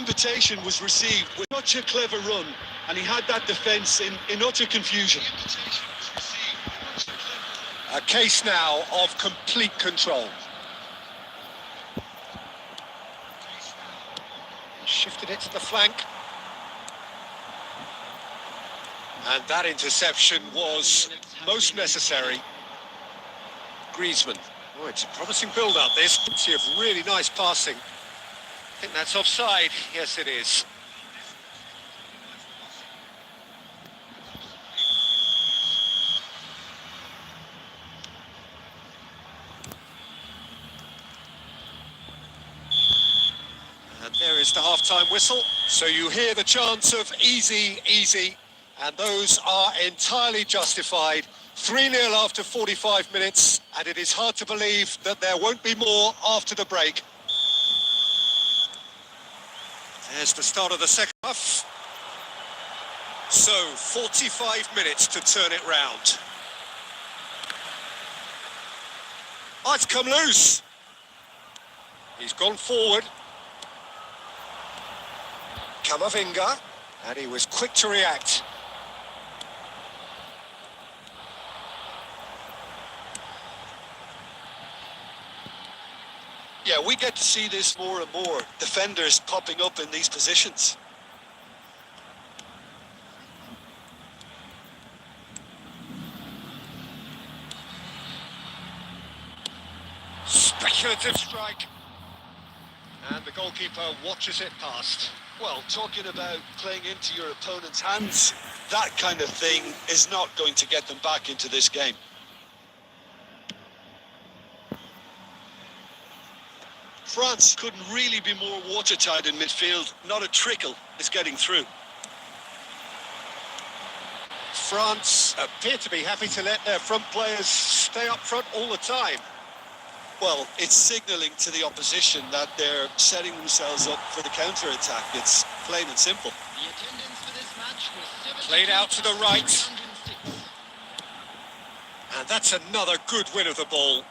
invitation was received with such a clever run, and he had that defence in utter confusion. A case now of complete control. Shifted it to the flank. And that interception was most necessary. Griezmann. Oh, it's a promising build-up, this. Plenty of really nice passing. I think that's offside. Yes, it is. And there is the half-time whistle. So you hear the chants of easy, easy, and those are entirely justified. 3-0 after 45 minutes, and it is hard to believe that there won't be more after the break. There's the start of the second half. So, 45 minutes to turn it round. Oh, it's come loose. He's gone forward. Camavinga, and he was quick to react. Yeah, we get to see this more and more. Defenders popping up in these positions. Speculative strike. And the goalkeeper watches it past. Well, talking about playing into your opponent's hands, that kind of thing is not going to get them back into this game. France couldn't really be more watertight in midfield. Not a trickle is getting through. France appear to be happy to let their front players stay up front all the time. Well, it's signalling to the opposition that they're setting themselves up for the counter-attack. It's plain and simple. The attendance for this match was Played out to the right. And that's another good win of the ball.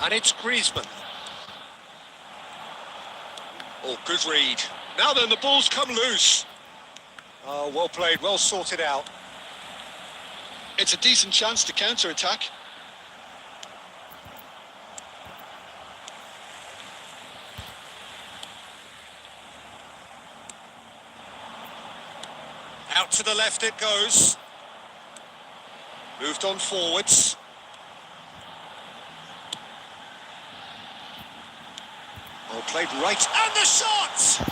And it's Griezmann. Oh, good read. Now then, the ball's come loose. Oh, well played, well sorted out. It's a decent chance to counter-attack. Out to the left it goes. Moved on forwards. Oh, played right, and the shot!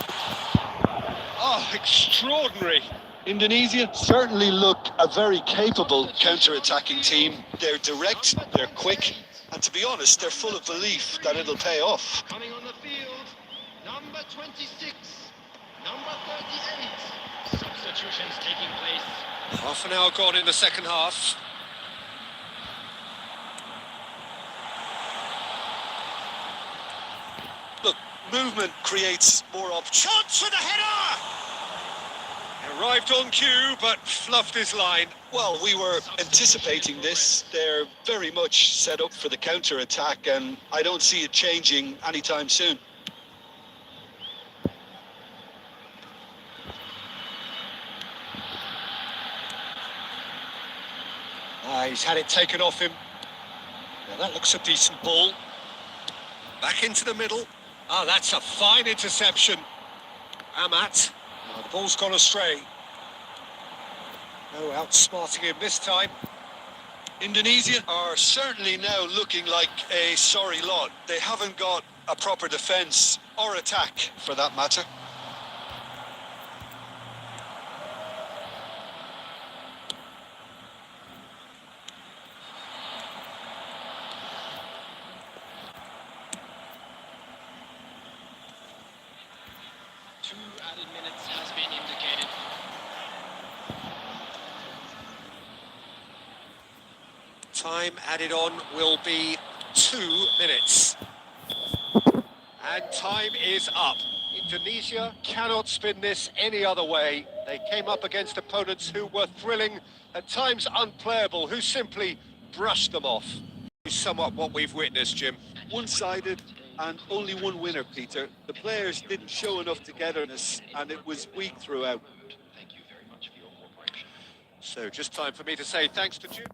Oh, extraordinary. Indonesia certainly look a very capable counter-attacking team. They're direct, they're quick, and to be honest, they're full of belief that it'll pay off. coming on the field, number 26, number 38. Substitutions taking place. Half an hour gone in the second half. Look, movement creates more options. Chance for the header! Arrived on cue, but fluffed his line. Well, we were anticipating this. They're very much set up for the counter-attack, and I don't see it changing anytime soon. He's had it taken off him. Now that looks a decent ball. Back into the middle. Ah, that's a fine interception. Amat. Oh, the ball's gone astray. No outsmarting him this time. Indonesia are certainly now looking like a sorry lot. They haven't got a proper defence or attack, for that matter. Two added minutes has been indicated. Time added on will be 2 minutes. And time is up. Indonesia cannot spin this any other way. They came up against opponents who were thrilling, at times unplayable, who simply brushed them off. It's somewhat what we've witnessed, Jim. One-sided and only one winner, Peter. The players didn't show enough togetherness and it was weak throughout. Thank you very much for your cooperation. So just time for me to say thanks to Jim.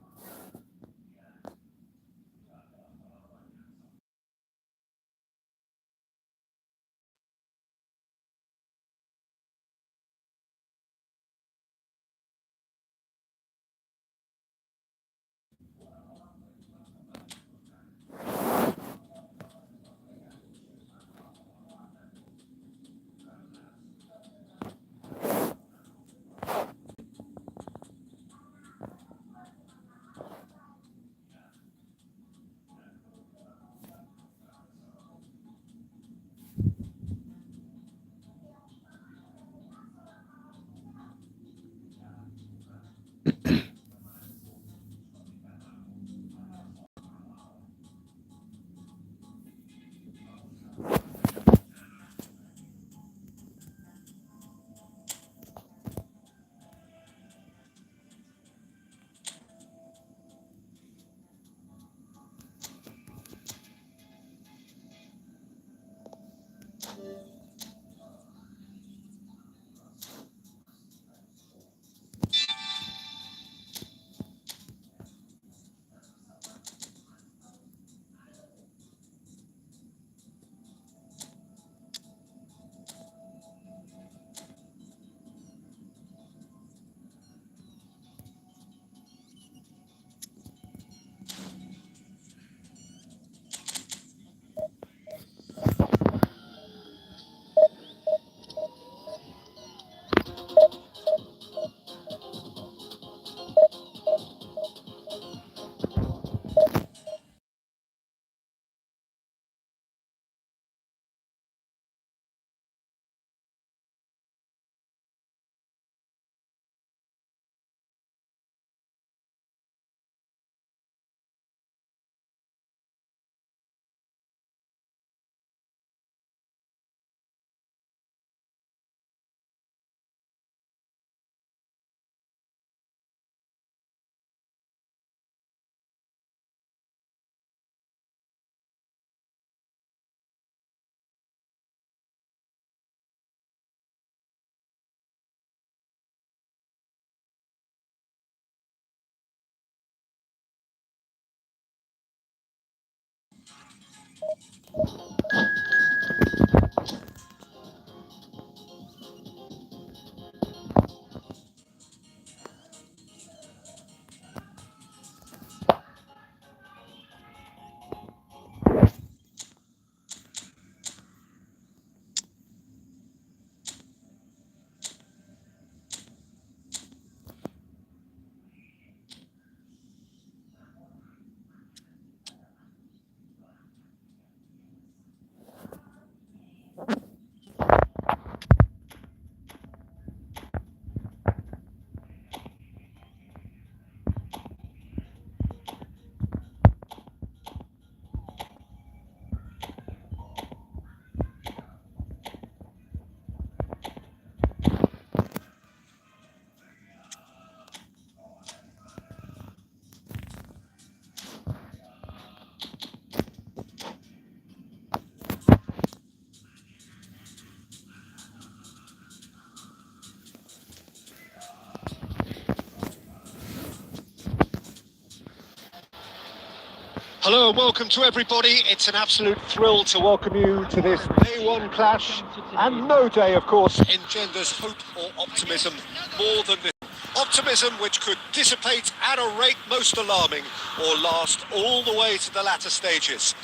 Hello and welcome to everybody. It's an absolute thrill to welcome you to this day one clash. And no day, of course, engenders hope or optimism more than this. Optimism which could dissipate at a rate most alarming or last all the way to the latter stages.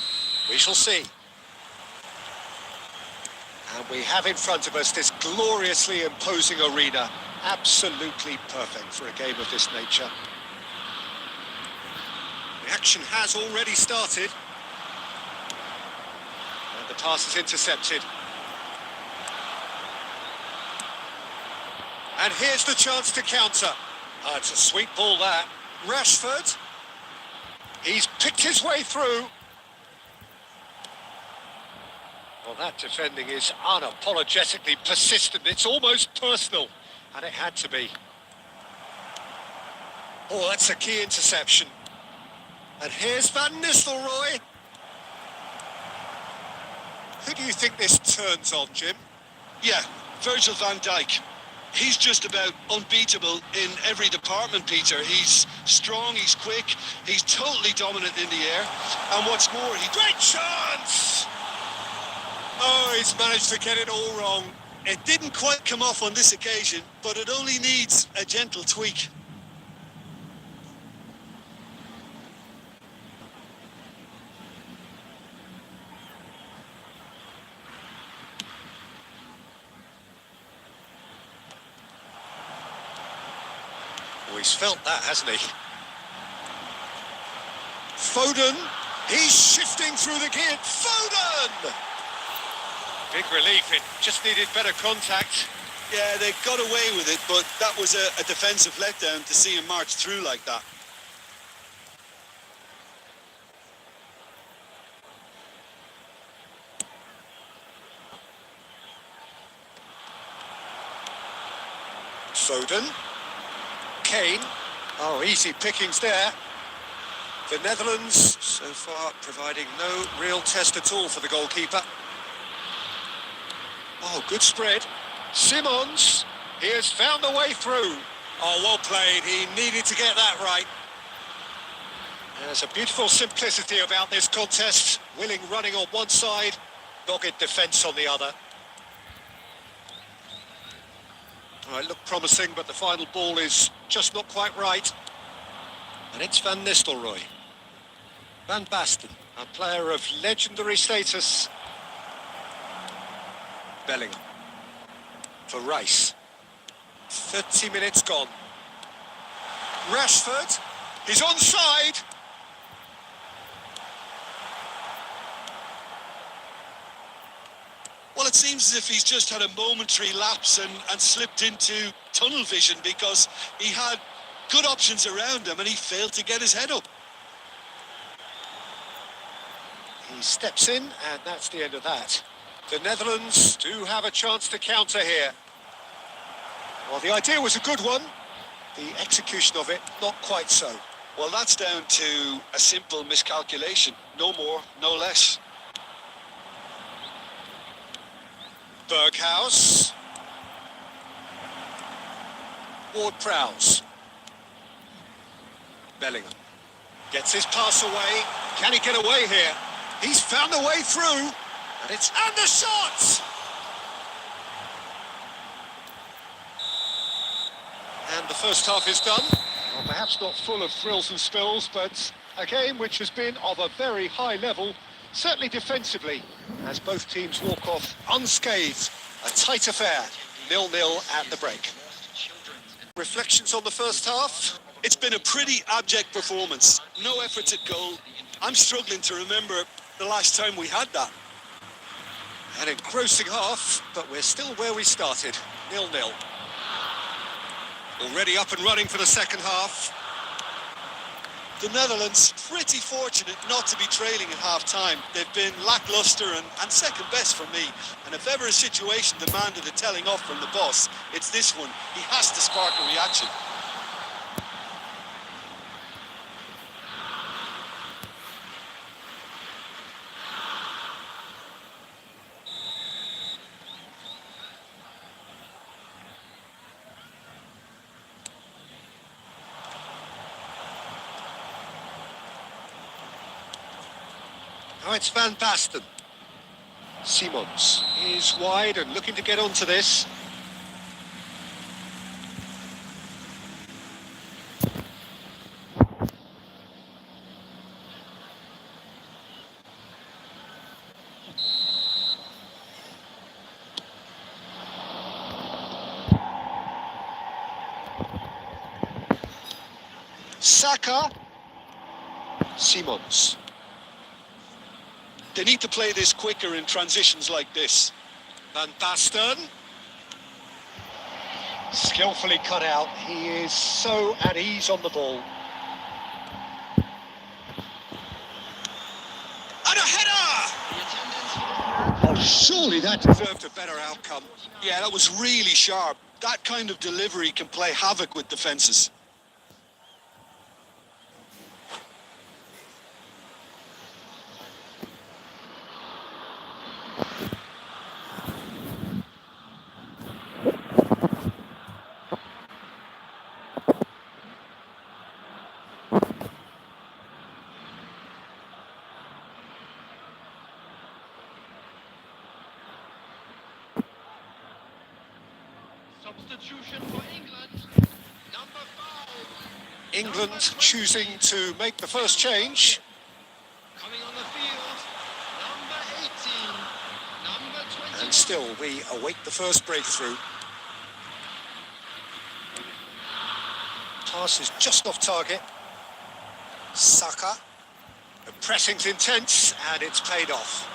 We shall see. And we have in front of us this gloriously imposing arena. Absolutely perfect for a game of this nature. The action has already started. And the pass is intercepted. And here's the chance to counter. It's a sweet ball that. Rashford. He's picked his way through. Well, that defending is unapologetically persistent. It's almost personal. And it had to be. Oh, that's a key interception. And here's Van Nistelrooy. Who do you think this turns on, Jim? Yeah, Virgil van Dijk. He's just about unbeatable in every department, Peter. He's strong, he's quick, he's totally dominant in the air. And what's more, Great chance! Oh, he's managed to get it all wrong. it didn't quite come off on this occasion, but it only needs a gentle tweak. Oh, he's felt that, hasn't he? Foden, he's shifting through the gear. Foden! Big relief, it just needed better contact. Yeah, they got away with it, but that was a defensive letdown to see him march through like that. Foden. Kane. Oh, easy pickings there. The Netherlands, so far, providing no real test at all for the goalkeeper. Oh, good spread. Simons, he has found a way through. Oh, well played. He needed to get that right. There's a beautiful simplicity about this contest. Willing running on one side, dogged defence on the other. Oh, it looked promising, but the final ball is just not quite right. And it's Van Nistelrooy. Van Basten, a player of legendary status. Bellingham. For Rice. 30 minutes gone. Rashford. He's onside. Well, it seems as if he's just had a momentary lapse and slipped into tunnel vision because he had good options around him and he failed to get his head up. He steps in, and that's the end of that. The Netherlands do have a chance to counter here. Well, the idea was a good one. The execution of it, not quite so. Well, that's down to a simple miscalculation. No more, no less. Berghaus. Ward-Prowse. Bellingham. Gets his pass away. Can he get away here? He's found a way through. And it's under shot! And the first half is done. Well, perhaps not full of thrills and spills, but a game which has been of a very high level, certainly defensively, as both teams walk off unscathed. A tight affair, 0-0 at the break. Reflections on the first half? It's been a pretty abject performance. No efforts at goal. I'm struggling to remember the last time we had that. An engrossing half, but we're still where we started, 0-0. Already up and running for the second half. The Netherlands pretty fortunate not to be trailing at half-time. They've been lacklustre and second best for me. And if ever a situation demanded a telling off from the boss, it's this one. He has to spark a reaction. Now it's Van Basten. Simons is wide and looking to get onto this. Saka. Simons. They need to play this quicker in transitions like this. Van Basten. Skillfully cut out. He is so at ease on the ball. And a header! Oh, surely that deserved a better outcome. Yeah, that was really sharp. That kind of delivery can play havoc with defences. Substitution for England. Number 5. England choosing to make the first change. Coming on the field. Number 18. Number 21. And still, we await the first breakthrough. Pass is just off target. Saka. The pressing's intense, and it's paid off.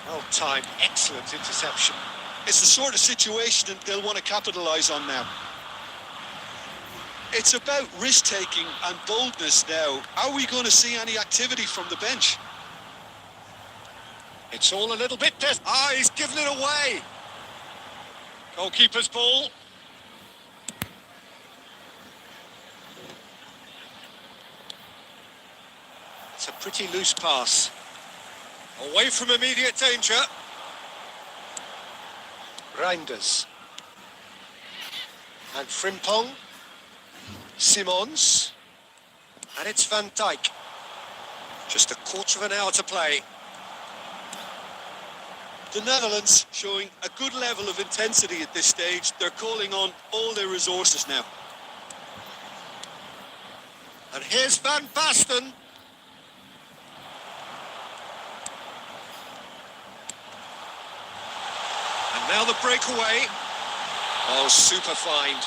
Well timed, excellent interception. It's the sort of situation that they'll want to capitalise on now. It's about risk-taking and boldness now. Are we going to see any activity from the bench? It's all a little bit he's given it away. Goalkeeper's ball. It's a pretty loose pass. Away from immediate danger. Reinders. And Frimpong. Simons. And it's Van Dijk. Just a quarter of an hour to play. The Netherlands showing a good level of intensity at this stage. They're calling on all their resources now. And here's Van Basten. And now the breakaway. Oh, super find.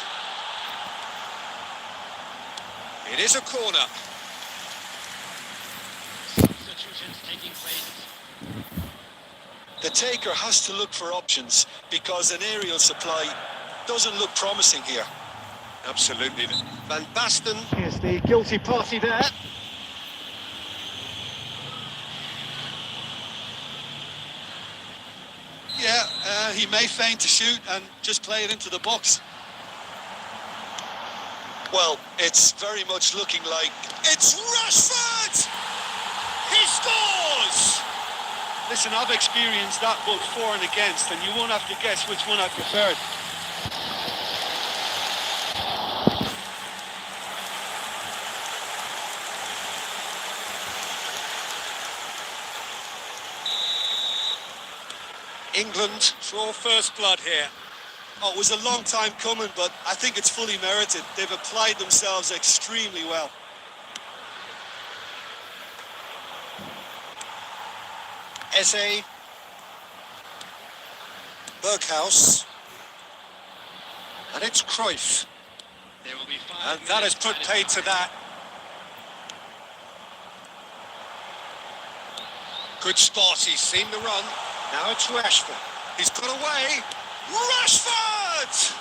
It is a corner. Substitutions taking place. The taker has to look for options because an aerial supply doesn't look promising here. Absolutely. Van Basten. Here's the guilty party there. Yeah, he may feign to shoot and just play it into the box. Well, it's very much looking like It's Rashford! He scores! Listen, I've experienced that both for and against, and you won't have to guess which one I preferred. England draw first blood here. Oh, it was a long time coming, but I think it's fully merited. They've applied themselves extremely well. Eze. Berghaus. And it's Cruyff. There will be 5 And that has put paid to that. Good spot, he's seen the run. Now it's Rashford. He's got away. Rashford!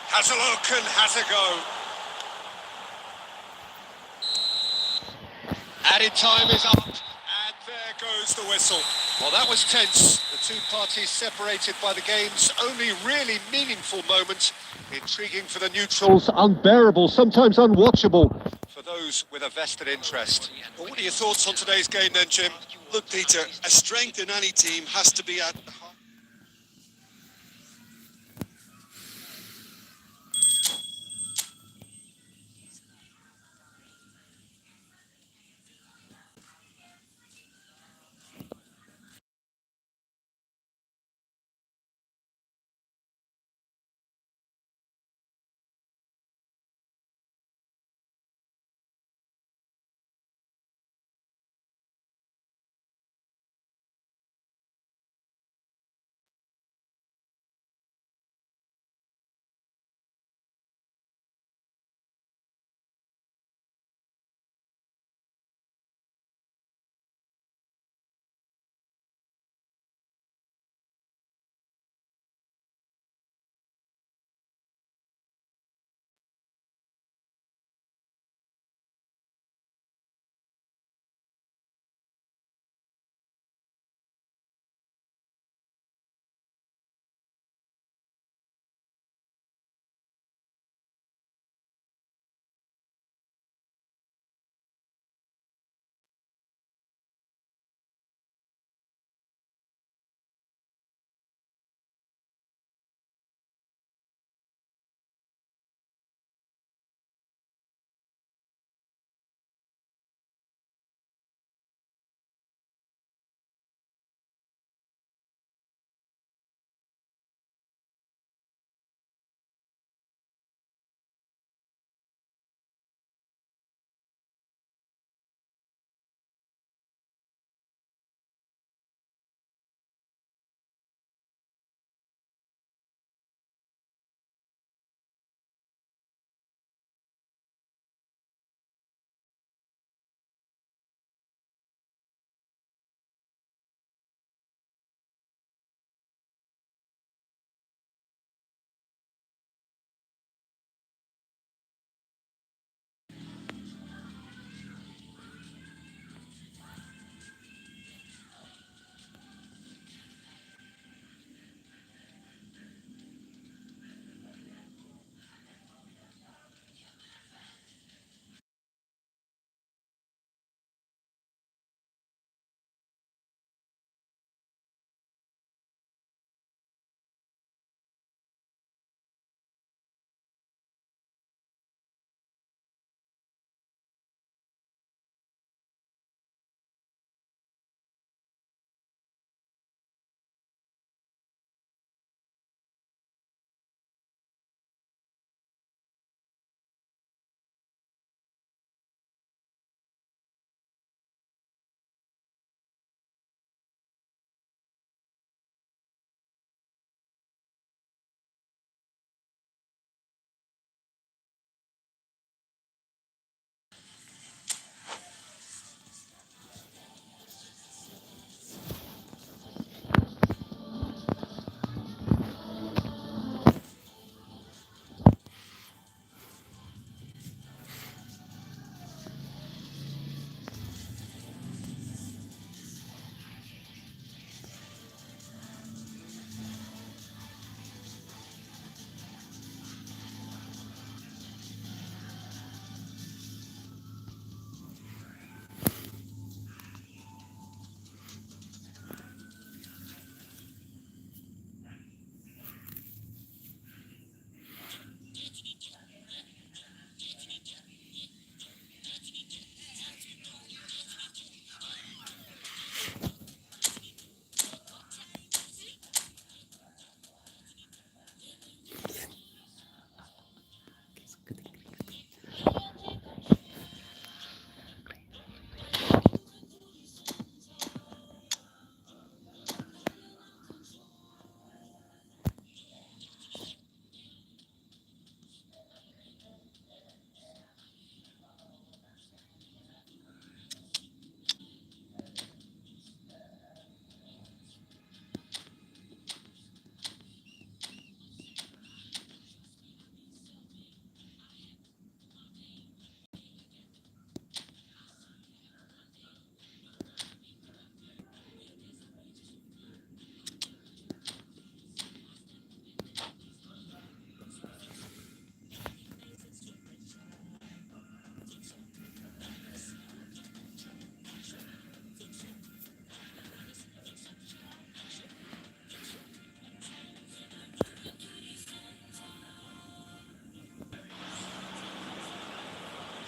Has a look and has a go. Added time is up. And there goes the whistle. Well, that was tense. The two parties separated by the game's only really meaningful moment. Intriguing for the neutrals, unbearable, sometimes unwatchable for those with a vested interest. Well, what are your thoughts on today's game then, Jim? Look, Peter, a strength in any team has to be at the heart.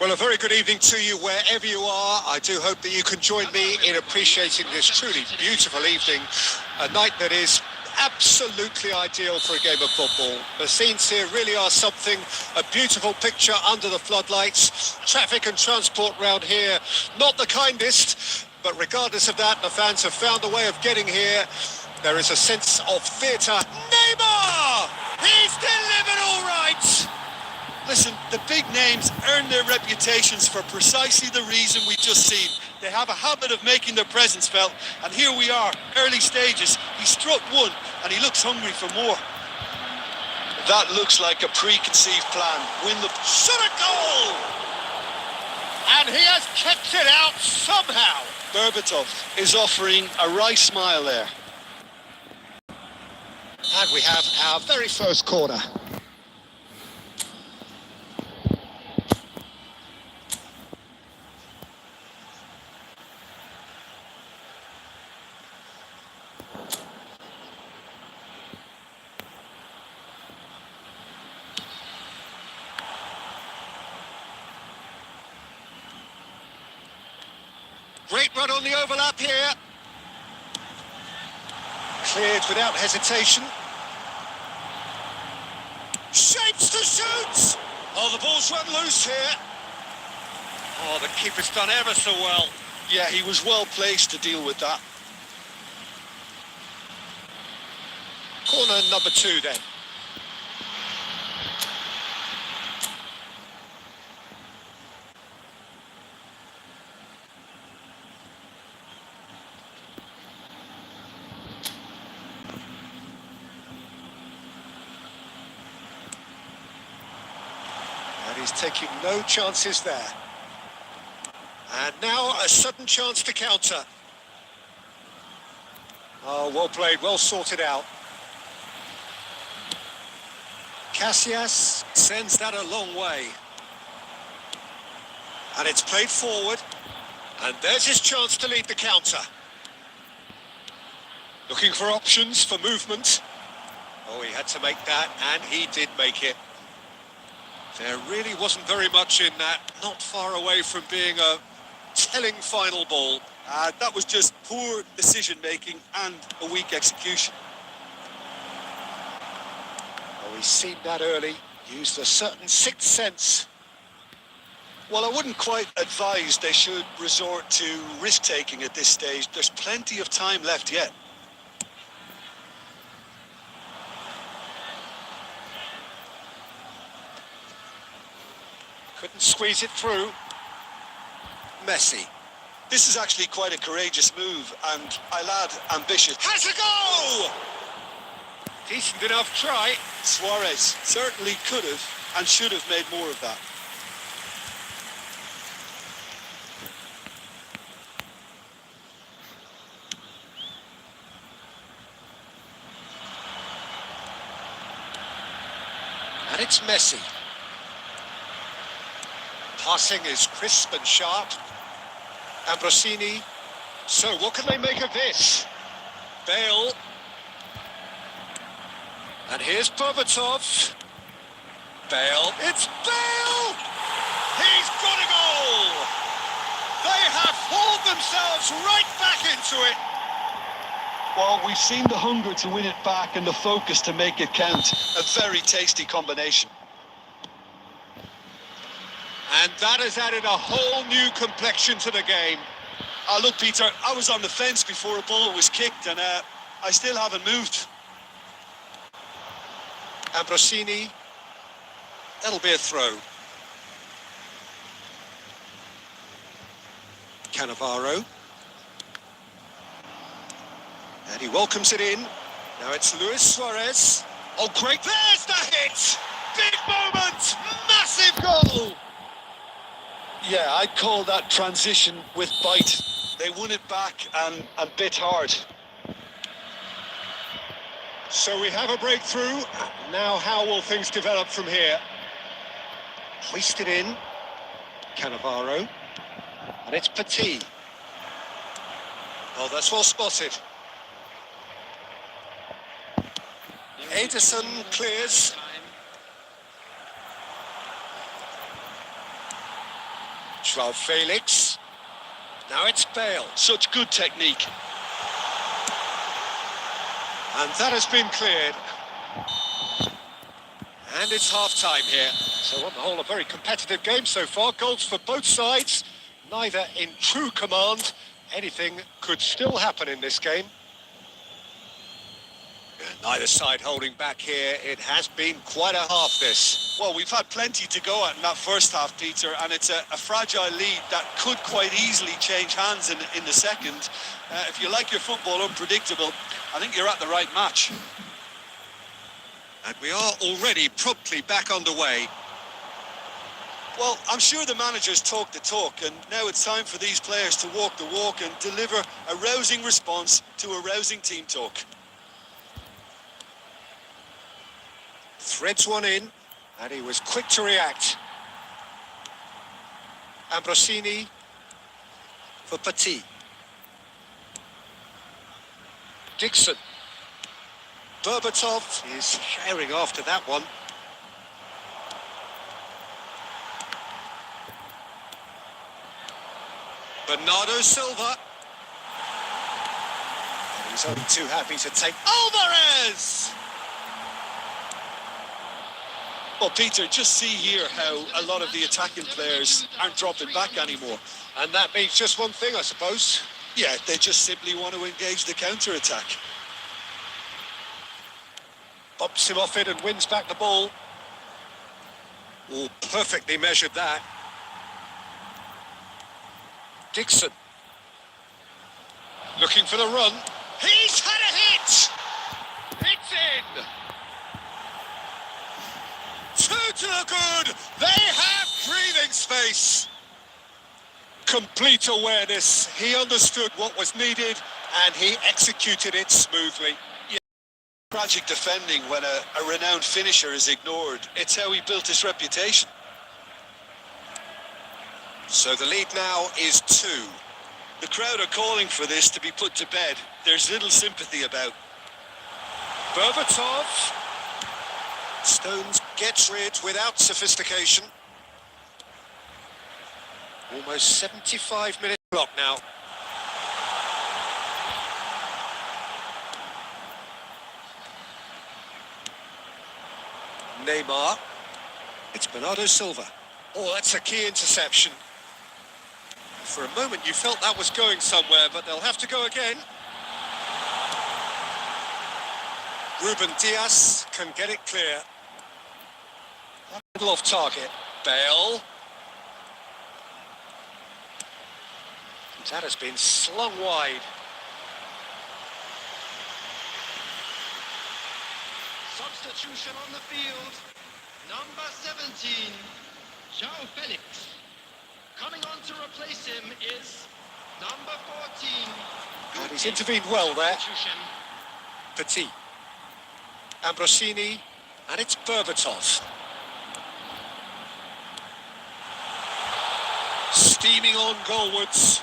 Well, a very good evening to you wherever you are. I do hope that you can join me in appreciating this truly beautiful evening, a night that is absolutely ideal for a game of football. The scenes here really are something, a beautiful picture under the floodlights. Traffic and transport round here, not the kindest, but regardless of that, the fans have found a way of getting here. There is a sense of theatre. Neymar! He's delivered all right! Listen, the big names earn their reputations for precisely the reason we've just seen. They have a habit of making their presence felt, and here we are, early stages. He struck one, and he looks hungry for more. That looks like a preconceived plan. Win the Shot a goal! And he has kept it out somehow. Berbatov is offering a wry smile there. And we have our very first corner. Great run on the overlap here. Cleared without hesitation. Shapes to shoot! Oh, the ball's run loose here. Oh, the keeper's done ever so well. Yeah, he was well placed to deal with that. Corner number 2 then. And he's taking no chances there. And now a sudden chance to counter. Oh, well played, well sorted out. Casillas sends that a long way. And it's played forward. And there's his chance to lead the counter. Looking for options for movement. Oh, he had to make that, and he did make it. There really wasn't very much in that, not far away from being a telling final ball. That was just poor decision-making and a weak execution. Oh, he's seen that early, used a certain sixth sense. Well, I wouldn't quite advise they should resort to risk-taking at this stage. There's plenty of time left yet. Couldn't squeeze it through. Messi. This is actually quite a courageous move, and I'll add ambitious. Has a goal! Decent enough try. Suarez certainly could have and should have made more of that. And it's Messi. Passing is crisp and sharp. Ambrosini. So what can they make of this? Bale. And here's Berbatov. Bale. It's Bale! He's got a goal! They have hauled themselves right back into it. Well, we've seen the hunger to win it back and the focus to make it count. A very tasty combination. And that has added a whole new complexion to the game. Look, Peter, I was on the fence before a ball was kicked, and I still haven't moved. Ambrosini. That'll be a throw. Cannavaro. And he welcomes it in. Now it's Luis Suarez. Oh, great. There's the hit! Big moment! Massive goal! Yeah, I'd call that transition with bite. They won it back and bit hard. So we have a breakthrough. Now how will things develop from here? Hoisted in. Cannavaro. And it's Petit. Oh, that's well spotted. Ederson clears. Joao Felix. Now it's Bale. Such good technique. And that has been cleared. And it's half-time here. So on the whole, a very competitive game so far. Goals for both sides, neither in true command. Anything could still happen in this game. Neither side holding back here. It has been quite a half, this. Well, we've had plenty to go at in that first half, Peter, and it's a fragile lead that could quite easily change hands in the second. If you like your football unpredictable, I think you're at the right match. And we are already promptly back underway. Well, I'm sure the managers talk the talk, and now it's time for these players to walk the walk and deliver a rousing response to a rousing team talk. Threads one in, and he was quick to react. Ambrosini for Petit. Dixon. Berbatov is sharing after that one. Bernardo Silva. And he's only too happy to take Alvarez! Well, Peter, just see here how a lot of the attacking players aren't dropping back anymore. And that means just one thing, I suppose. Yeah, they just simply want to engage the counter-attack. Bumps him off it and wins back the ball. Oh, perfectly measured that. Dixon. Looking for the run. He's had a hit! It's in! Two to the good! They have breathing space! Complete awareness. He understood what was needed and he executed it smoothly. Tragic defending when a renowned finisher is ignored. It's how he built his reputation. So the lead now is 2. The crowd are calling for this to be put to bed. There's little sympathy about. Berbatov. Stones gets rid without sophistication. Almost 75 minutes clock now. Neymar. It's Bernardo Silva. Oh, that's a key interception. For a moment you felt that was going somewhere, but they'll have to go again. Ruben Diaz can get it clear. A little off target. Bale. That has been slung wide. Substitution on the field. Number 17, Joao Felix. Coming on to replace him is number 14. And he's intervened well there. Substitution. Petit. Ambrosini. And it's Berbatov. Steaming on goalwards.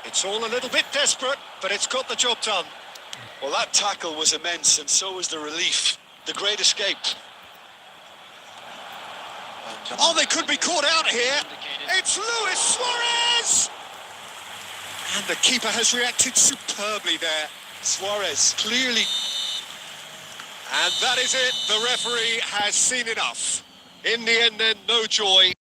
It's all a little bit desperate, but it's got the job done. Well, that tackle was immense, and so was the relief. The great escape. Oh, they could be caught out here. It's Luis Suarez! And the keeper has reacted superbly there. Suarez clearly. And that is it. The referee has seen enough. In the end, then, no joy.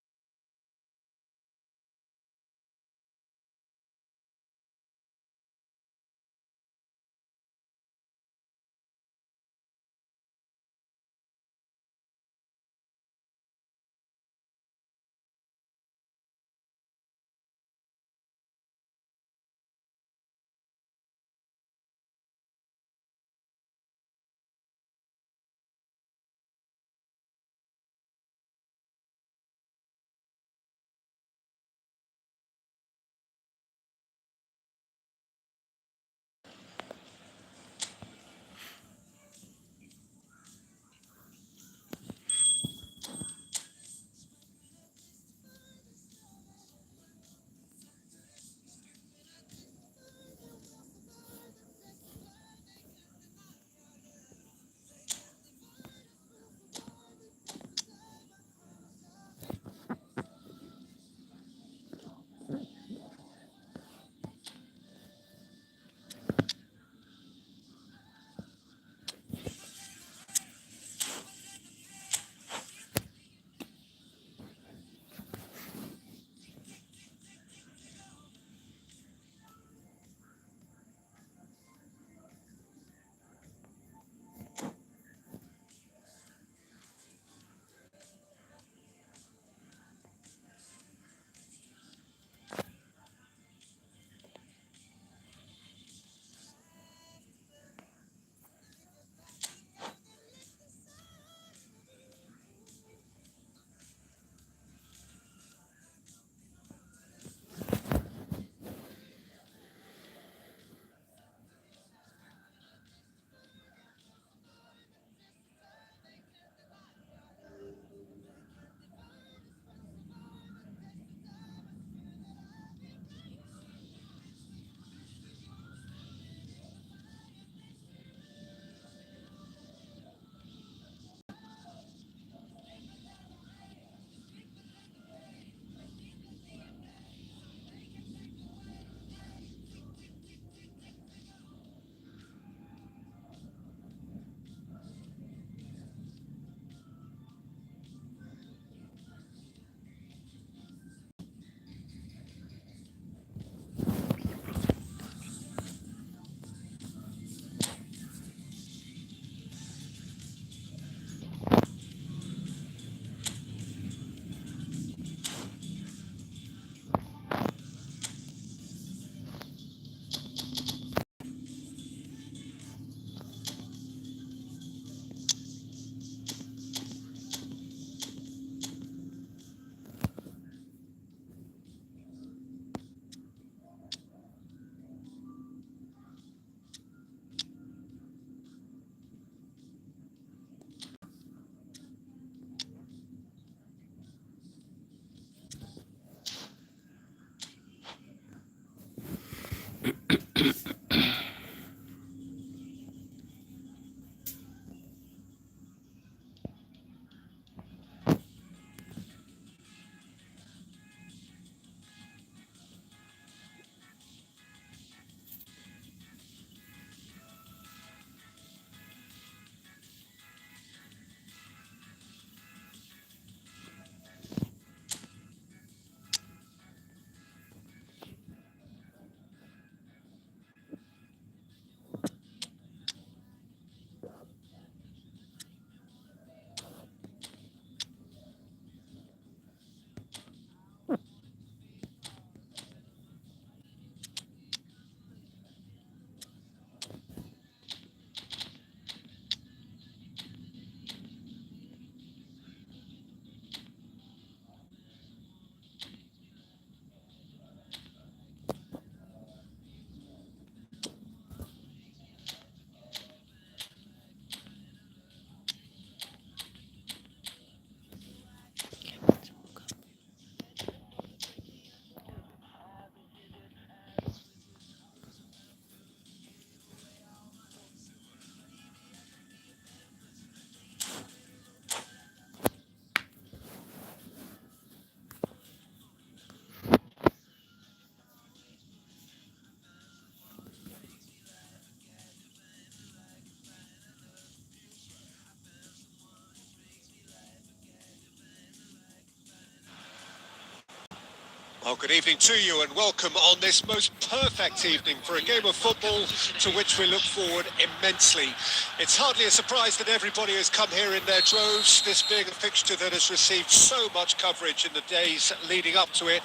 Well, good evening to you and welcome on this most perfect evening for a game of football to which we look forward immensely. It's hardly a surprise that everybody has come here in their droves, this being a fixture that has received so much coverage in the days leading up to it.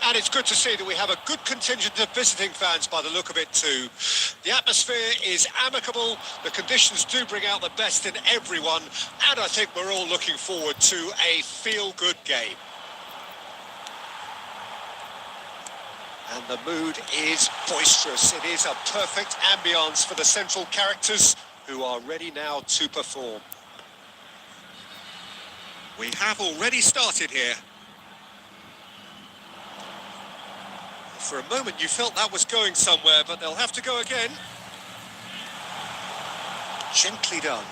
And it's good to see that we have a good contingent of visiting fans by the look of it too. The atmosphere is amicable, the conditions do bring out the best in everyone, and I think we're all looking forward to a feel-good game. And the mood is boisterous. It is a perfect ambience for the central characters who are ready now to perform. We have already started here. For a moment you felt that was going somewhere, but they'll have to go again. Gently done.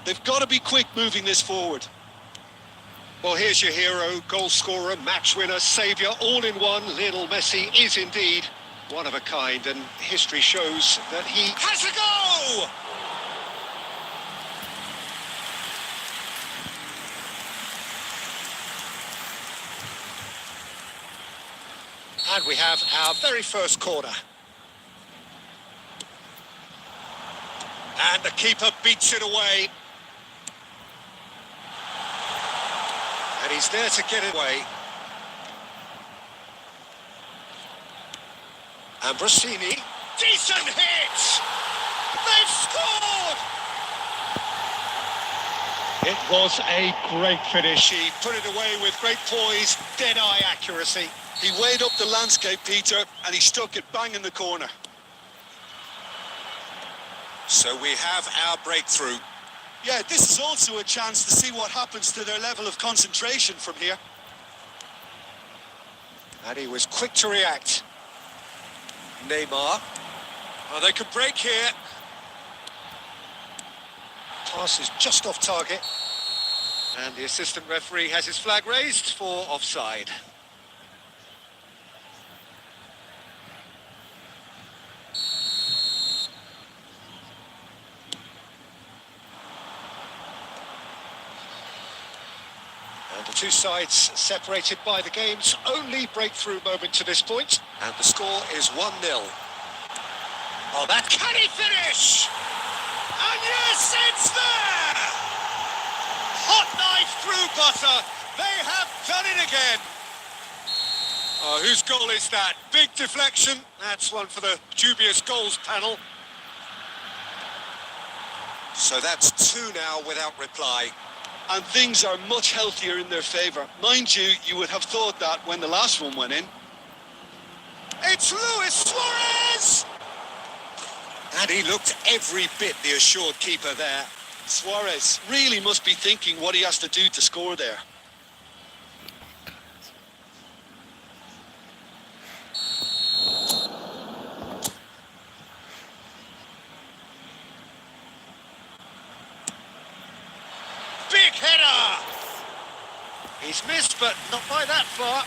They've got to be quick moving this forward. Well, here's your hero, goal scorer, match winner, saviour, all in one. Lionel Messi is indeed one of a kind, and history shows that he has a goal! And we have our very first corner. And the keeper beats it away. And he's there to get it away. Ambrosini, decent hit! They've scored! It was a great finish. He put it away with great poise, dead-eye accuracy. He weighed up the landscape, Peter, and he stuck it bang in the corner. So we have our breakthrough. Yeah, this is also a chance to see what happens to their level of concentration from here. And he was quick to react. Neymar. Oh, they could break here. Pass is just off target. And the assistant referee has his flag raised for offside. And the two sides separated by the game's only breakthrough moment to this point. And the score is 1-0. Oh, that can he finish? And yes, it's there! Hot knife through butter. They have done it again. Oh, whose goal is that? Big deflection. That's one for the dubious goals panel. So that's two now without reply. And things are much healthier in their favour. Mind you, you would have thought that when the last one went in. It's Luis Suarez! And he looked every bit the assured keeper there. Suarez really must be thinking what he has to do to score there. Big header! He's missed, but not by that far.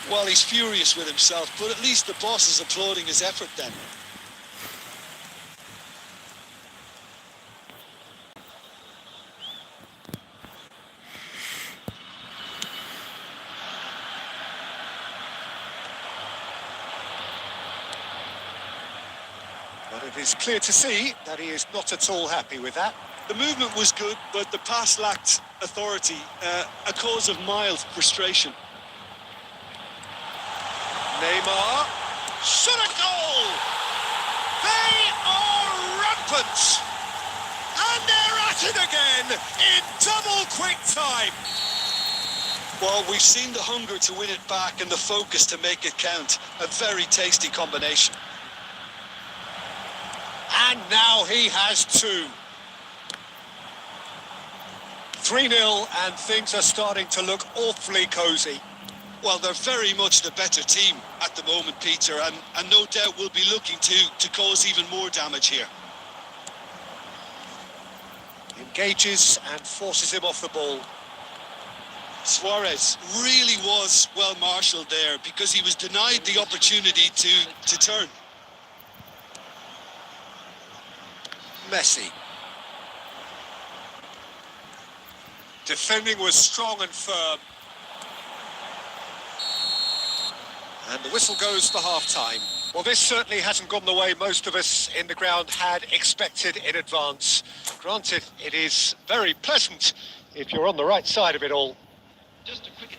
Well, he's furious with himself, but at least the boss is applauding his effort then. But it is clear to see that he is not at all happy with that. The movement was good, but the pass lacked authority, a cause of mild frustration. Neymar, shot a goal! They are rampant! And they're at it again in double quick time! Well, we've seen the hunger to win it back and the focus to make it count. A very tasty combination. And now he has two. 3-0 and things are starting to look awfully cosy. Well, they're very much the better team at the moment, Peter, and no doubt will be looking to cause even more damage here. Engages and forces him off the ball. Suarez really was well marshalled there because he was denied the opportunity to turn. Messi. Defending was strong and firm. And the whistle goes for half-time. Well, this certainly hasn't gone the way most of us in the ground had expected in advance. Granted, it is very pleasant if you're on the right side of it all.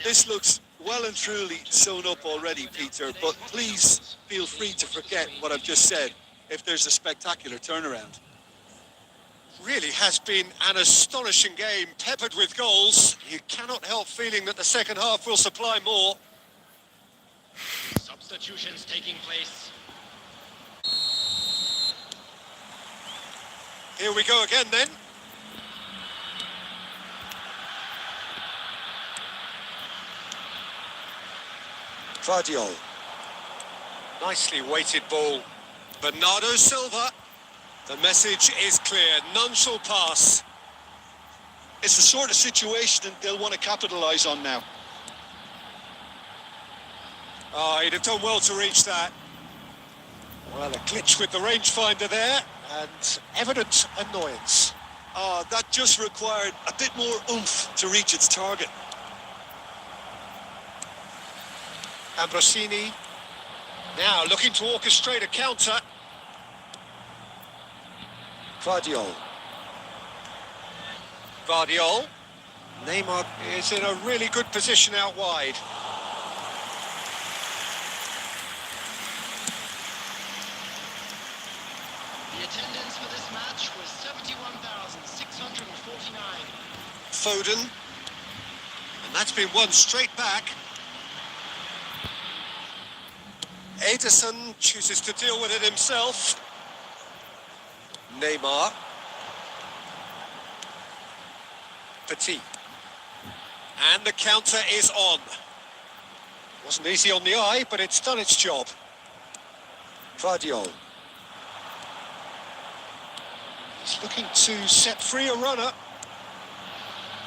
This looks well and truly sewn up already, Peter, but please feel free to forget what I've just said if there's a spectacular turnaround. Really has been an astonishing game, peppered with goals. You cannot help feeling that the second half will supply more. Substitutions taking place. Here we go again then. Guardiola. Nicely weighted ball. Bernardo Silva. The message is clear, none shall pass. It's the sort of situation that they'll want to capitalise on now. Oh, he'd have done well to reach that. Well, a glitch with the rangefinder there, and evident annoyance. That just required a bit more oomph to reach its target. Ambrosini, now looking to orchestrate a counter. Guardiola. Guardiola. Neymar is in a really good position out wide. The attendance for this match was 71,649. Foden. And that's been won straight back. Ederson chooses to deal with it himself. Neymar. Petit. And the counter is on. Wasn't easy on the eye, but it's done its job. Guardiola. He's looking to set free a runner.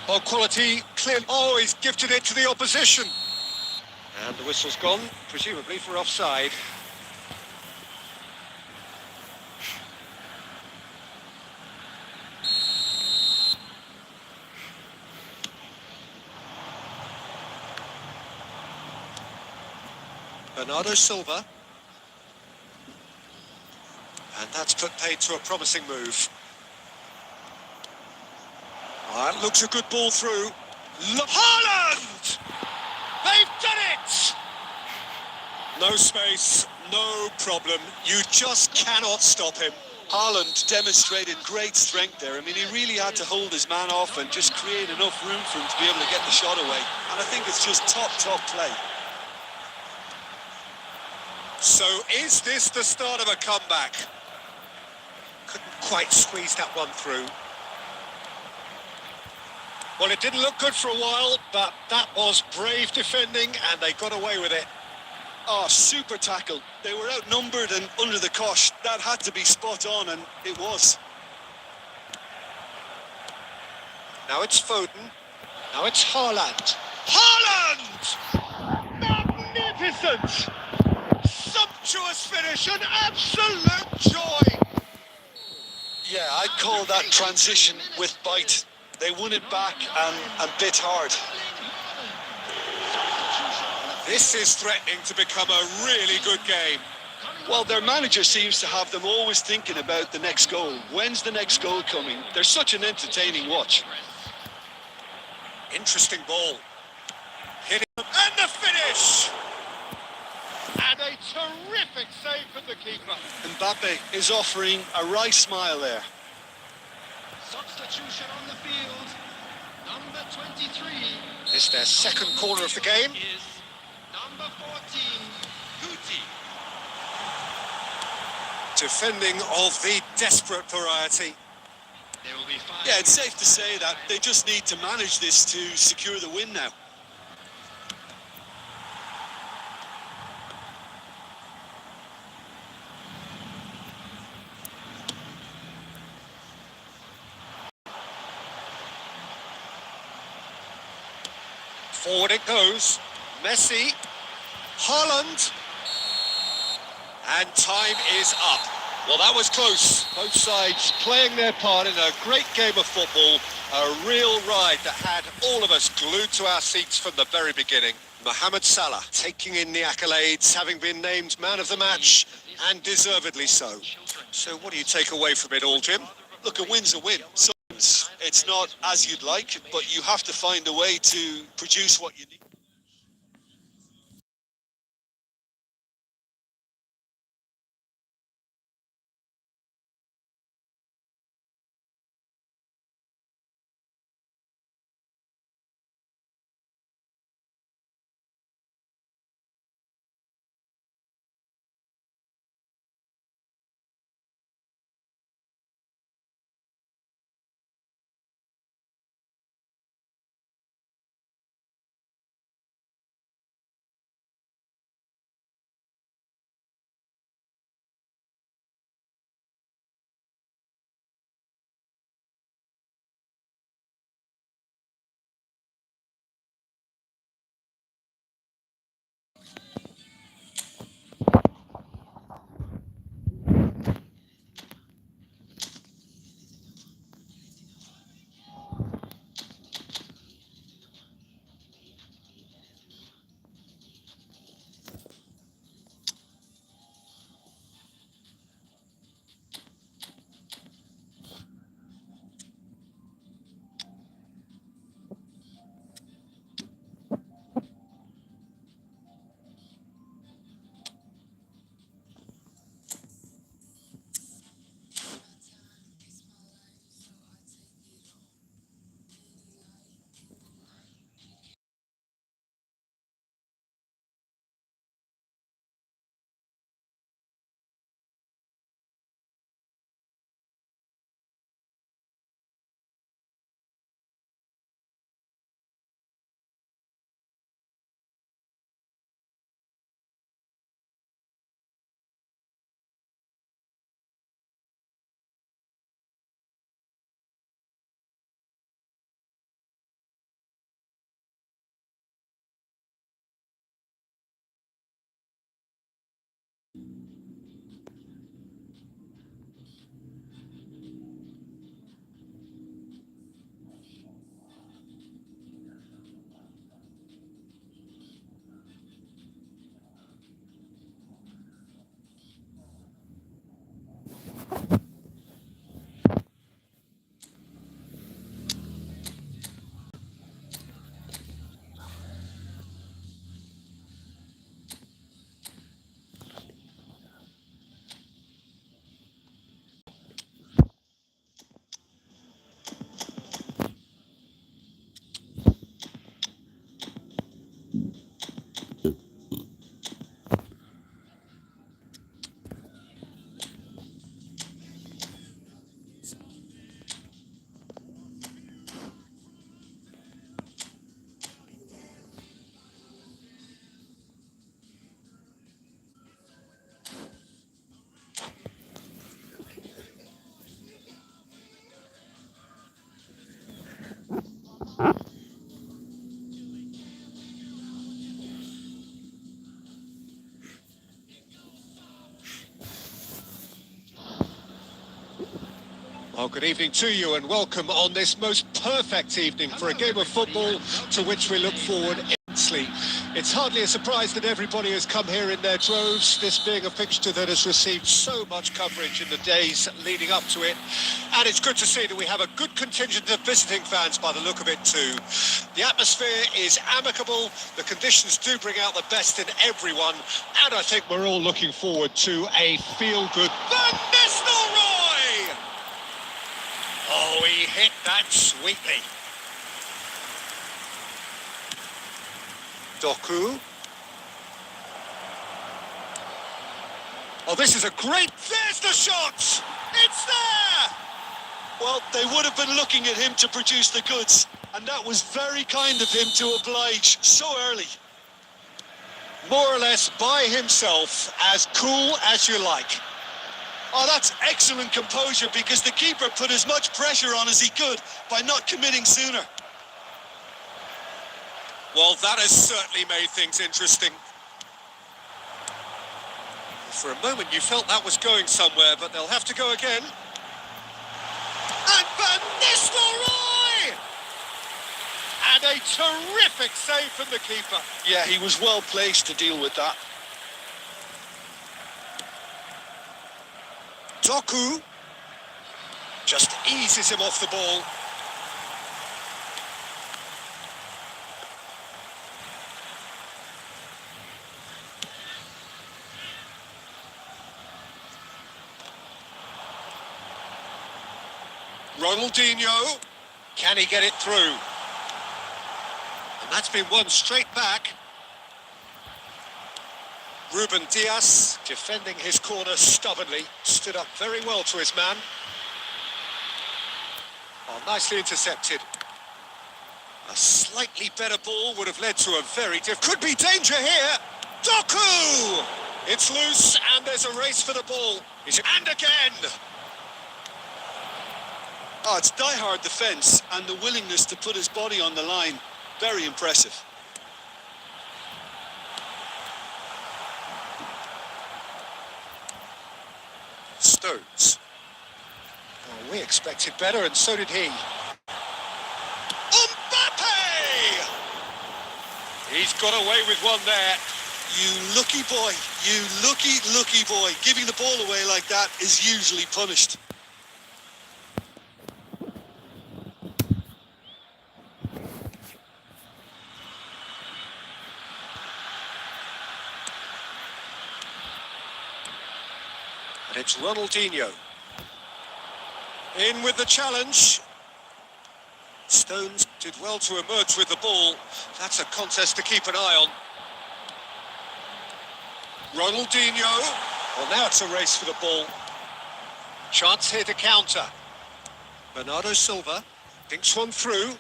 Ball quality, clearly. Oh, he's gifted it to the opposition. And the whistle's gone, presumably for offside. Bernardo Silva. And that's put paid to a promising move. That looks a good ball through. Haaland! They've done it! No space, no problem. You just cannot stop him. Haaland demonstrated great strength there. I mean, he really had to hold his man off and just create enough room for him to be able to get the shot away. And I think it's just top play. So is this the start of a comeback? Couldn't quite squeeze that one through. Well, it didn't look good for a while, but that was brave defending and they got away with it. Oh, super tackle. They were outnumbered and under the cosh. That had to be spot on, and it was. Now it's Foden. Now it's Haaland. Haaland! Magnificent! Sumptuous finish, an absolute joy! Yeah, I'd call that transition with bite. They won it back and bit hard. This is threatening to become a really good game. Well, their manager seems to have them always thinking about the next goal. When's the next goal coming? They're such an entertaining watch. Interesting ball. Hitting and the finish! And a terrific save from the keeper. Mbappe is offering a wry smile there. Substitution on the field. Number 23. It's their second corner of the game. Is number 14, Guti. Defending of the desperate variety. There will be 5. Yeah, it's safe to say that they just need to manage this to secure the win now. Forward it goes. Messi. Haaland. And time is up. Well, that was close. Both sides playing their part in a great game of football. A real ride that had all of us glued to our seats from the very beginning. Mohamed Salah taking in the accolades, having been named man of the match, and deservedly so. So what do you take away from it all, Jim? Look, a win's a win. Sometimes it's not as you'd like, but you have to find a way to produce what you need. Well, good evening to you and welcome on this most perfect evening for a game of football to which we look forward immensely. It's hardly a surprise that everybody has come here in their droves, this being a fixture that has received so much coverage in the days leading up to it. And it's good to see that we have a good contingent of visiting fans by the look of it too. The atmosphere is amicable, the conditions do bring out the best in everyone, and I think we're all looking forward to a feel-good Van Nistelrooy! Oh, he hit that sweetly. Doku. Oh, this is a great... There's the shot! It's there! Well, they would have been looking at him to produce the goods, and that was very kind of him to oblige so early. More or less by himself, as cool as you like. Oh, that's excellent composure, because the keeper put as much pressure on as he could by not committing sooner. Well, that has certainly made things interesting. For a moment you felt that was going somewhere, but they'll have to go again. And Van Nistelrooy! And a terrific save from the keeper. Yeah, he was well placed to deal with that. Doku just eases him off the ball. Ronaldinho, can he get it through? And that's been won straight back. Ruben Diaz, defending his corner stubbornly, stood up very well to his man. Oh, nicely intercepted. A slightly better ball would have led to a very could be danger here. Doku! It's loose and there's a race for the ball. And again! Oh, it's die-hard defence and the willingness to put his body on the line. Very impressive. Stones. Oh, we expected better and so did he. Mbappe! He's got away with one there. You lucky boy, you lucky boy. Giving the ball away like that is usually punished. And it's Ronaldinho. In with the challenge. Stones did well to emerge with the ball. That's a contest to keep an eye on. Ronaldinho. Well, now it's a race for the ball. Chance here to counter. Bernardo Silva thinks one through.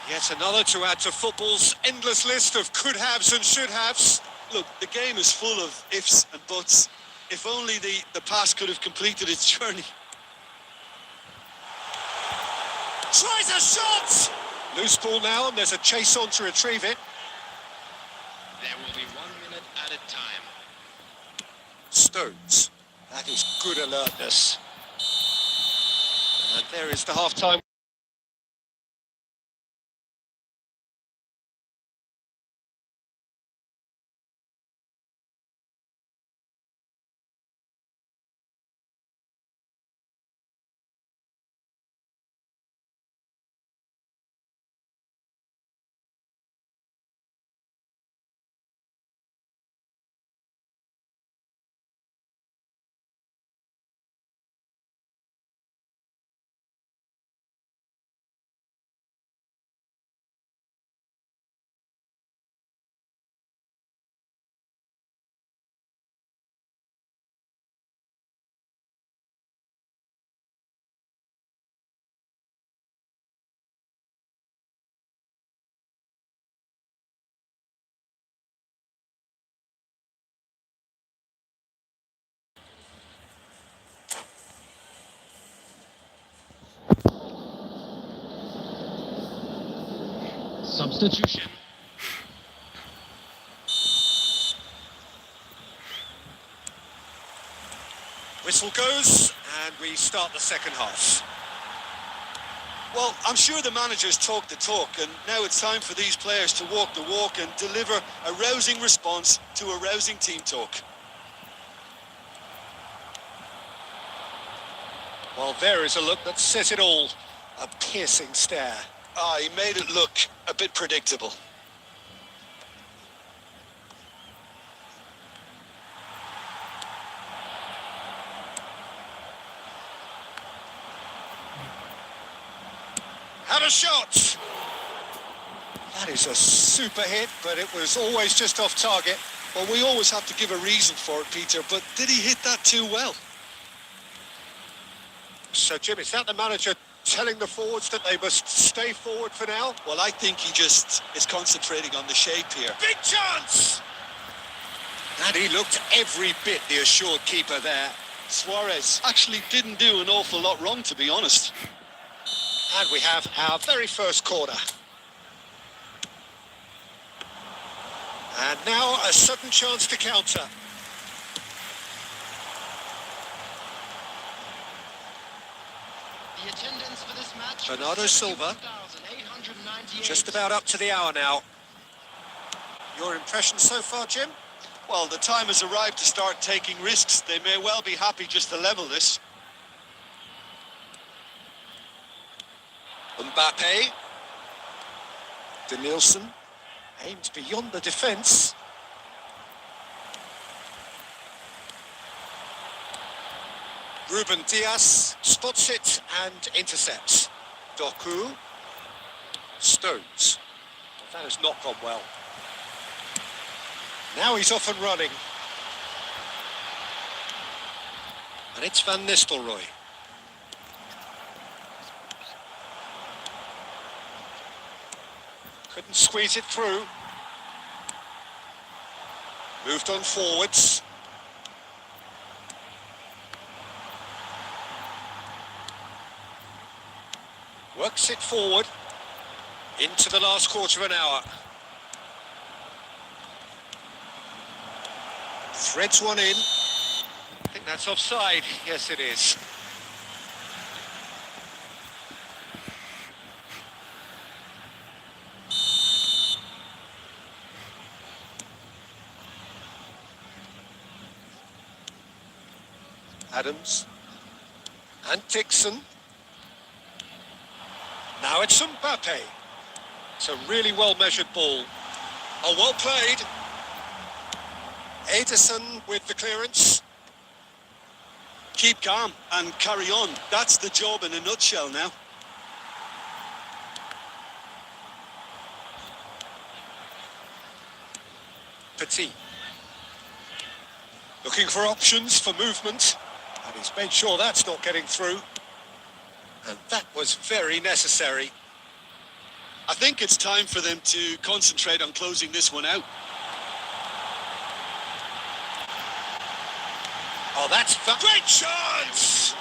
Yet another to add to football's endless list of could-haves and should-haves. Look, the game is full of ifs and buts. If only the pass could have completed its journey. Tries a shot! Loose ball now, and there's a chase on to retrieve it. There will be 1 minute at a time. Stones. That is good alertness. And there is the half-time. Substitution. Whistle goes, and we start the second half. Well, I'm sure the managers talk the talk, and now it's time for these players to walk the walk and deliver a rousing response to a rousing team talk. Well, there is a look that says it all. A piercing stare. Ah, he made it look a bit predictable. Had a shot! That is a super hit, but it was always just off target. Well, we always have to give a reason for it, Peter, but did he hit that too well? So, Jim, is that the manager telling the forwards that they must stay forward for now? Well, I think he just is concentrating on the shape here. Big chance! And he looked every bit the assured keeper there. Suarez actually didn't do an awful lot wrong, to be honest. And we have our very first corner. And now a sudden chance to counter. The attendance for this match Bernardo Silva. 71,898. Just about up to the hour now. Your impression so far, Jim? Well, the time has arrived to start taking risks. They may well be happy just to level this. Mbappe. Denilson aimed beyond the defence. Ruben Dias spots it and intercepts. Doku. Stones. That has not gone well. Now he's off and running. And it's Van Nistelrooy. Couldn't squeeze it through. Moved on forwards. Works it forward. Into the last quarter of an hour. Threads one in. I think that's offside. Yes, it is. Adams. And Dixon. Now it's Mbappe. It's a really well-measured ball. Oh, well played. Ederson with the clearance. Keep calm and carry on. That's the job in a nutshell now. Petit. Looking for options for movement. And he's made sure that's not getting through. And that was very necessary. I think it's time for them to concentrate on closing this one out. Oh, that's a great chance!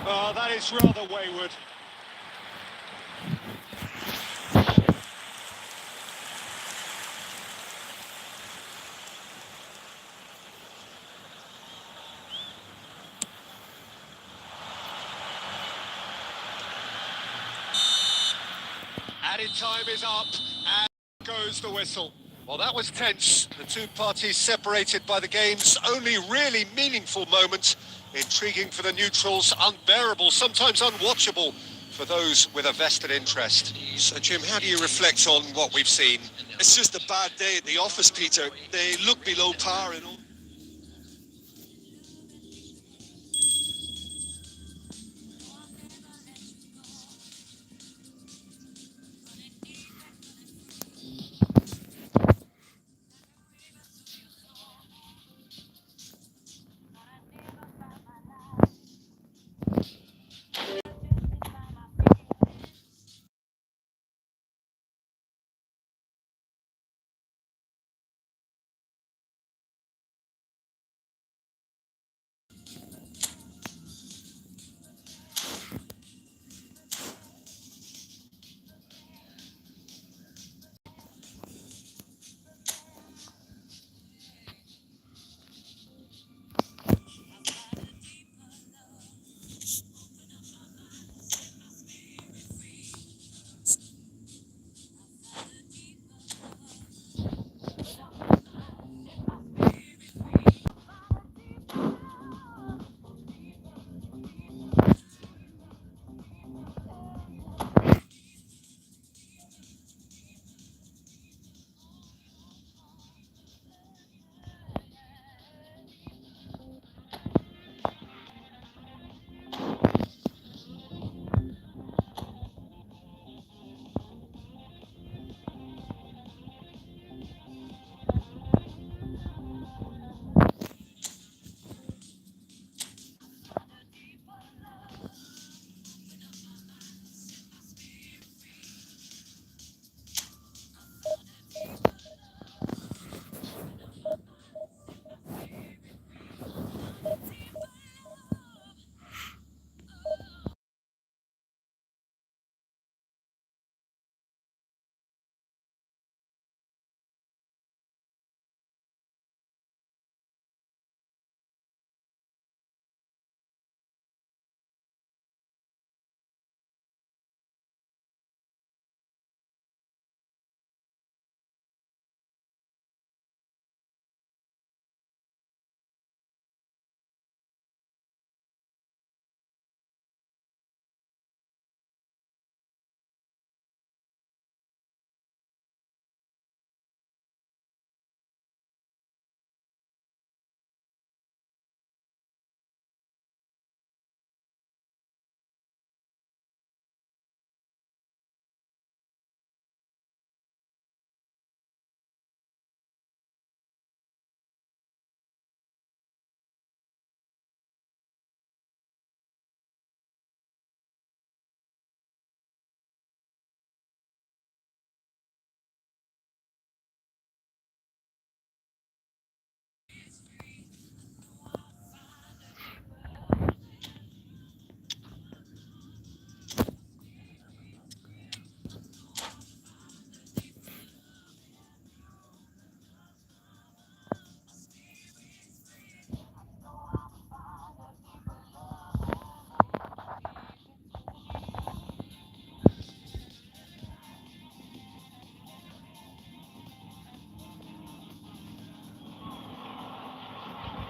Oh, that is rather wayward. Added time is up, and goes the whistle. Well, that was tense. The two parties separated by the game's only really meaningful moment. Intriguing for the neutrals, unbearable, sometimes unwatchable for those with a vested interest. So, Jim, how do you reflect on what we've seen? It's just a bad day at the office, Peter. They look below par in all.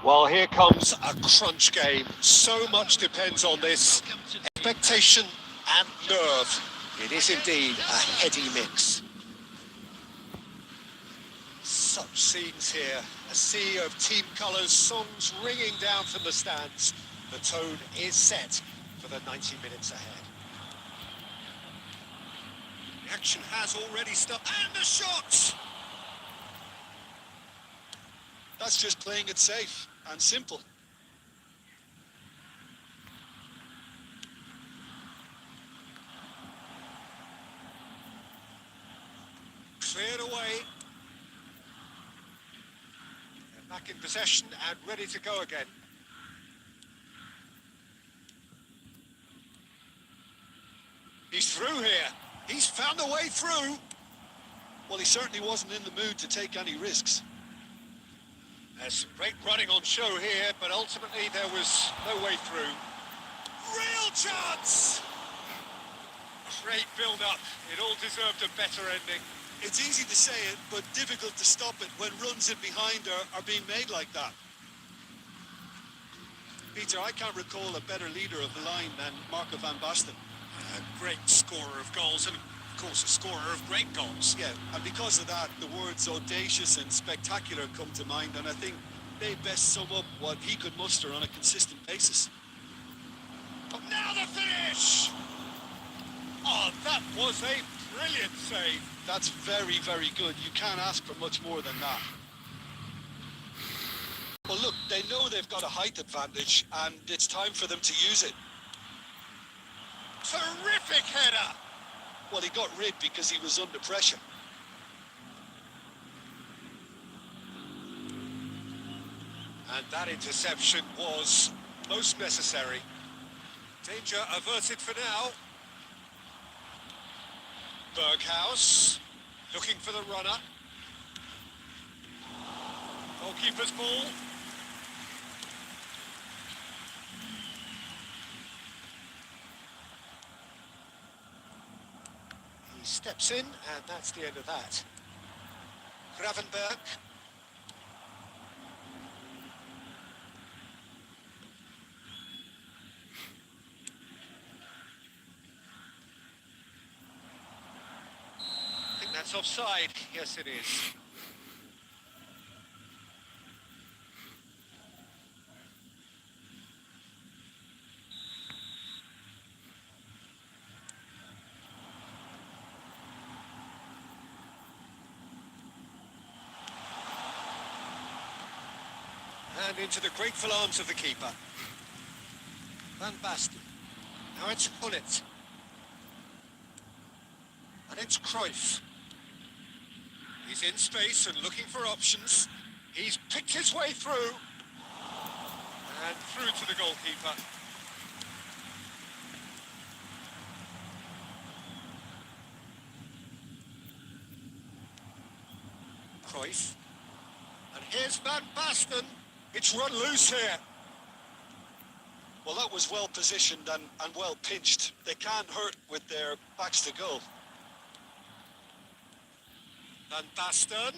Well, here comes a crunch game. So much depends on this. Expectation and nerve. It is indeed a heady mix. Such scenes here. A sea of team colours, songs ringing down from the stands. The tone is set for the 90 minutes ahead. The action has already started. And the shot! That's just playing it safe and simple. Cleared away. They're back in possession and ready to go again. He's through here. He's found a way through. Well, he certainly wasn't in the mood to take any risks. There's some great running on show here, but ultimately there was no way through. Real chance! Great build-up. It all deserved a better ending. It's easy to say it, but difficult to stop it when runs in behind are being made like that. Peter, I can't recall a better leader of the line than Marco van Basten. A great scorer of goals and, of course, a scorer of great goals. Yeah, and because of that, the words audacious and spectacular come to mind, and I think they best sum up what he could muster on a consistent basis. But now the finish! Oh, that was a brilliant save. That's very, very good. You can't ask for much more than that. Well, look, they know they've got a height advantage, and it's time for them to use it. Terrific header! Well, he got rid because he was under pressure. And that interception was most necessary. Danger averted for now. Berghaus looking for the runner. Goalkeeper's ball. He steps in, and that's the end of that. Gravenberg. I think that's offside. Yes, it is. And into the grateful arms of the keeper. Van Basten. Now it's Hullet. And it's Cruyff. He's in space and looking for options. He's picked his way through. And through to the goalkeeper. Cruyff. And here's Van Basten. It's run loose here. Well, that was well positioned and well pinched. They can't hurt with their backs to goal. Van Basten.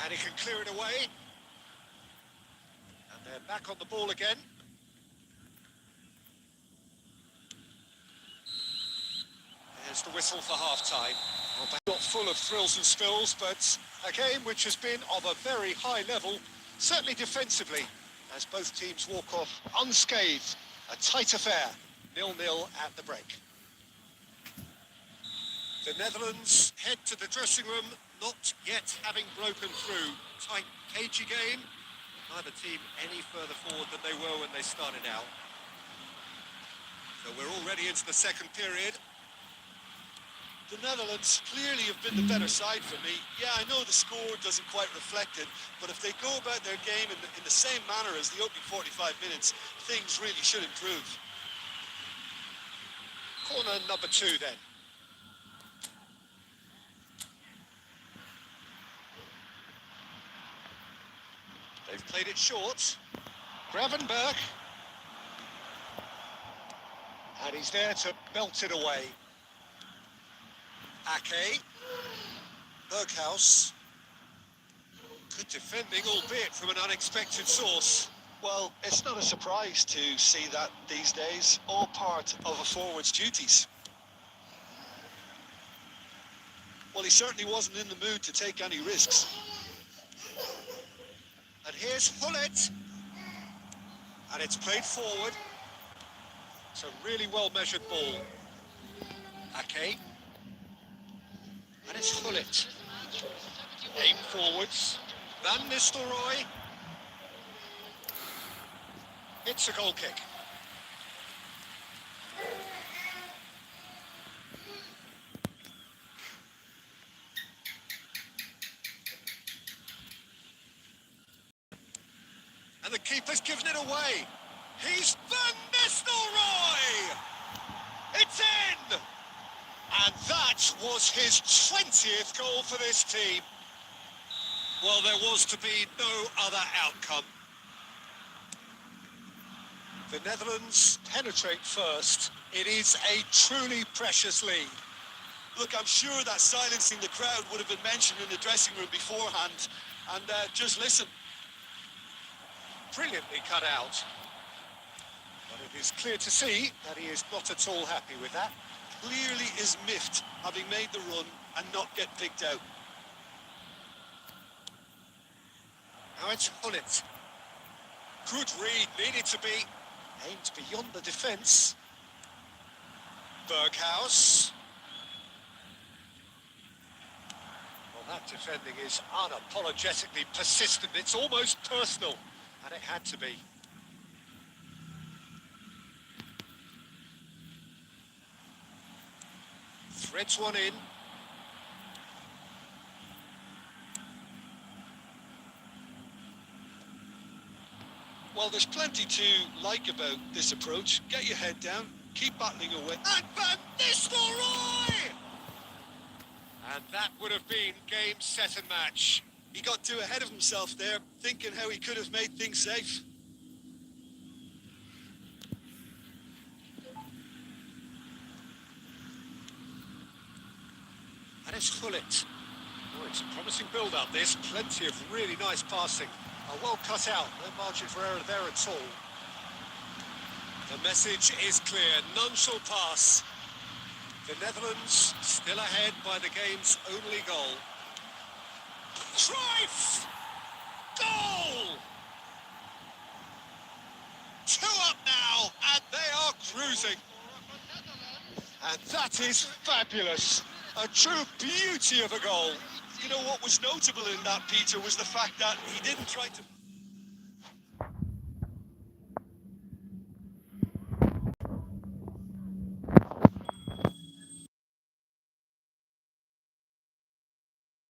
And he can clear it away. And they're back on the ball again. There's the whistle for half-time. Well, not full of thrills and spills, but a game which has been of a very high level, certainly defensively, as both teams walk off unscathed. A tight affair, 0-0 at the break. The Netherlands head to the dressing room, not yet having broken through. Tight, cagey game. Neither team any further forward than they were when they started out. So we're already into the second period. The Netherlands clearly have been the better side for me. Yeah, I know the score doesn't quite reflect it, but if they go about their game in the same manner as the opening 45 minutes, things really should improve. Corner number 2 then. They've played it short. Gravenberg. And he's there to belt it away. Ake. Berghaus. Good defending, albeit from an unexpected source. Well, it's not a surprise to see that these days, all part of a forward's duties. Well, he certainly wasn't in the mood to take any risks. And here's Hullet. And it's played forward. It's a really well-measured ball. Ake. And it's Hullet. Aim forwards. Van Nistelrooy. It's a goal kick. And the keeper's given it away. He's Van Nistelrooy! It's in! And that was his 20th goal for this team. Well, there was to be no other outcome. The Netherlands penetrate first. It is a truly precious lead. Look, I'm sure that silencing the crowd would have been mentioned in the dressing room beforehand. And just listen. Brilliantly cut out. But it is clear to see that he is not at all happy with that. Clearly is miffed, having made the run and not get picked out. Now it's Hullet. Good read, needed to be. Aimed beyond the defence. Berghaus. Well, that defending is unapologetically persistent. It's almost personal, and it had to be. Threads one in. Well, there's plenty to like about this approach. Get your head down, keep battling away. And Van Nistelrooy! And that would have been game, set and match. He got too ahead of himself there, thinking how he could have made things safe. And it's Hullet. Oh, it's a promising build-up, this. Plenty of really nice passing. Well cut out, no margin for error there at all. The message is clear, none shall pass. The Netherlands still ahead by the game's only goal. Cruyff! Goal! 2 up now, and they are cruising. And that is fabulous. A true beauty of a goal. You know what was notable in that, Peter, was the fact that he didn't try to...